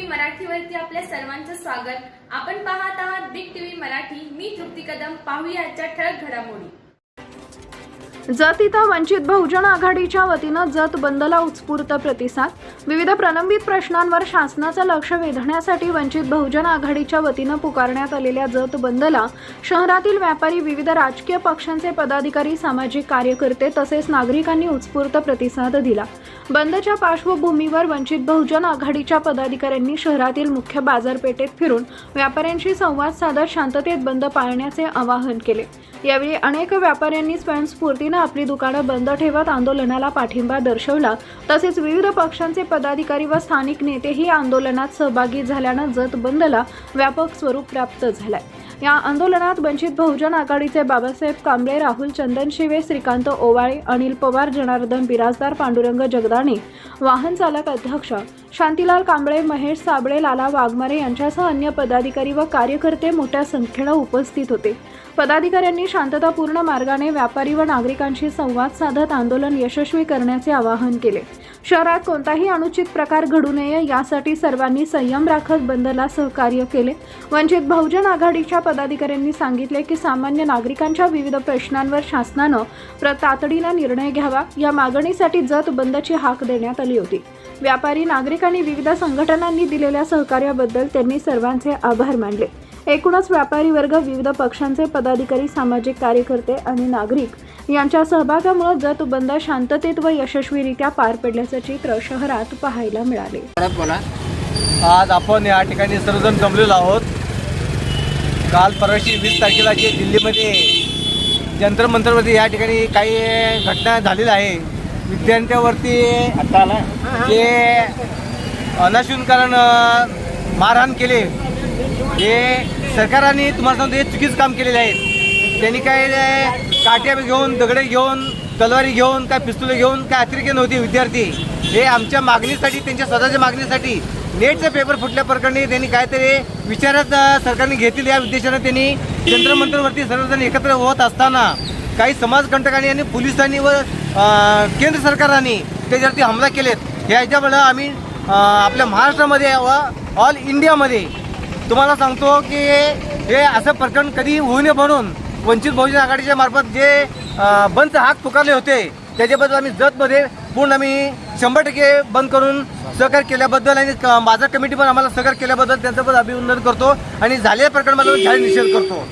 TV मराठीवरती आपल्या सर्वांचं स्वागत। आपण पाहत आहात बिग टीव्ही मराठी। मी तृप्ती कदम। पाहूया आजच्या ठळक घडामोडी। जत इथं वंचित बहुजन आघाडीच्या वतीनं जत बंदला उत्स्फूर्त प्रतिसाद। विविध प्रलंबित प्रश्नांवर शासनाचं लक्ष वेधण्यासाठी वंचित बहुजन आघाडीच्या वतीनं पुकारण्यात आलेल्या जत बंदला शहरातील व्यापारी, विविध राजकीय पक्षांचे पदाधिकारी, सामाजिक कार्यकर्ते तसेच नागरिकांनी उत्स्फूर्त प्रतिसाद दिला। बंदच्या पार्श्वभूमीवर वंचित बहुजन आघाडीच्या पदाधिकाऱ्यांनी शहरातील मुख्य बाजारपेठेत फिरून व्यापाऱ्यांशी संवाद साधत शांततेत बंद पाळण्याचे आवाहन केले। यावेळी अनेक व्यापाऱ्यांनी स्वयंस्फूर्तीने आपली दुकानं बंद ठेवत आंदोलनाला पाठिंबा दर्शवला। तसेच विविध पक्षांचे पदाधिकारी व स्थानिक नेतेही आंदोलनात सहभागी झाल्यानं जत बंदला व्यापक स्वरूप प्राप्त झालंय। या आंदोलनात वंचित बहुजन आघाडीचे बाबासाहेब कांबळे, राहुल चंदनशिवे, श्रीकांत ओवाळे, अनिल पवार, जनार्दन बिराजदार, पांडुरंग जगदाणे, वाहन चालक अध्यक्ष शांतीलाल कांबळे, महेश साबळे, लाला वाघमारे यांच्यासह अन्य पदाधिकारी व कार्यकर्ते मोठ्या संख्येने उपस्थित होते। पदाधिकाऱ्यांनी शांततापूर्ण मार्गाने व्यापारी व नागरिकांशी संवाद साधत आंदोलन यशस्वी करण्याचे आवाहन केले। शहरात कोणताही अनुचित प्रकार घडू नये यासाठी सर्वांनी संयम राखत बंदला सहकार्य केले। वंचित बहुजन आघाडीच्या पदाधिकाऱ्यांनी सांगितले की सामान्य नागरिकांच्या विविध प्रश्नांवर शासनानं तातडीने निर्णय घ्यावा, या मागणीसाठी जत बंदची हाक देण्यात आली होती। व्यापारी, नागरिकांनी विविध संघटनांनी दिलेल्या सहकार्याबद्दल त्यांनी सर्वांचे आभार मानले। एकूणच व्यापारी वर्ग, विविध पक्षांचे पदाधिकारी, सामाजिक कार्यकर्ते आणि नागरिक यांच्या सहभागामुळे जत बंद शांततेत व यशस्वीरित्या पार पडल्याचे चित्र शहरात पाहायला मिळाले। आज आपण या ठिकाणी सर्वजण जमलेलो आहोत। काल परवाशी 20 तारखेला जे दिल्लीमध्ये जंतर मंतरवरती या ठिकाणी काही घटना झालेल्या आहे। विद्यार्थ्यांवरती जे अनाशुनकारण मारहाण केले, हे सरकारने तुम्हाला सांगतो हे चुकीचं काम केलेले आहे। त्यांनी काय काट्या घेऊन, दगडे घेऊन, तलवारी घेऊन, काय पिस्तुले घेऊन काय अतिरेकी नव्हते विद्यार्थी। हे आमच्या मागणीसाठी, त्यांच्या स्वतःच्या मागणीसाठी नेटचा पेपर फुटल्या प्रकरणी त्यांनी काहीतरी विचारात सरकारने घेतील या उद्देशाने त्यांनी जंतर मंतरवरती सर्वजण एकत्र होत असताना काही समाजकंटकांनी आणि पोलिसांनी व केंद्र सरकारने त्याच्यावरती हमला केलेत। ह्याच्यामुळे आम्ही आपल्या महाराष्ट्रामध्ये व ऑल इंडियामध्ये तुम्हाला सांगतो की हे असं प्रकरण कधी होऊ नये म्हणून वंचित बहुजन आघाडीच्या मार्फत जे बंदचा हाक पुकारले होते त्याच्याबद्दल आम्ही जतमध्ये पूर्ण आम्ही 100% बंद करून सहकार्य केल्याबद्दल आणि बाजार कमिटी पण आम्हाला सहकार्य केल्याबद्दल त्यांचं पण अभिनंदन करतो आणि झालेल्या प्रकरणाबद्दल जाहीर निषेध करतो।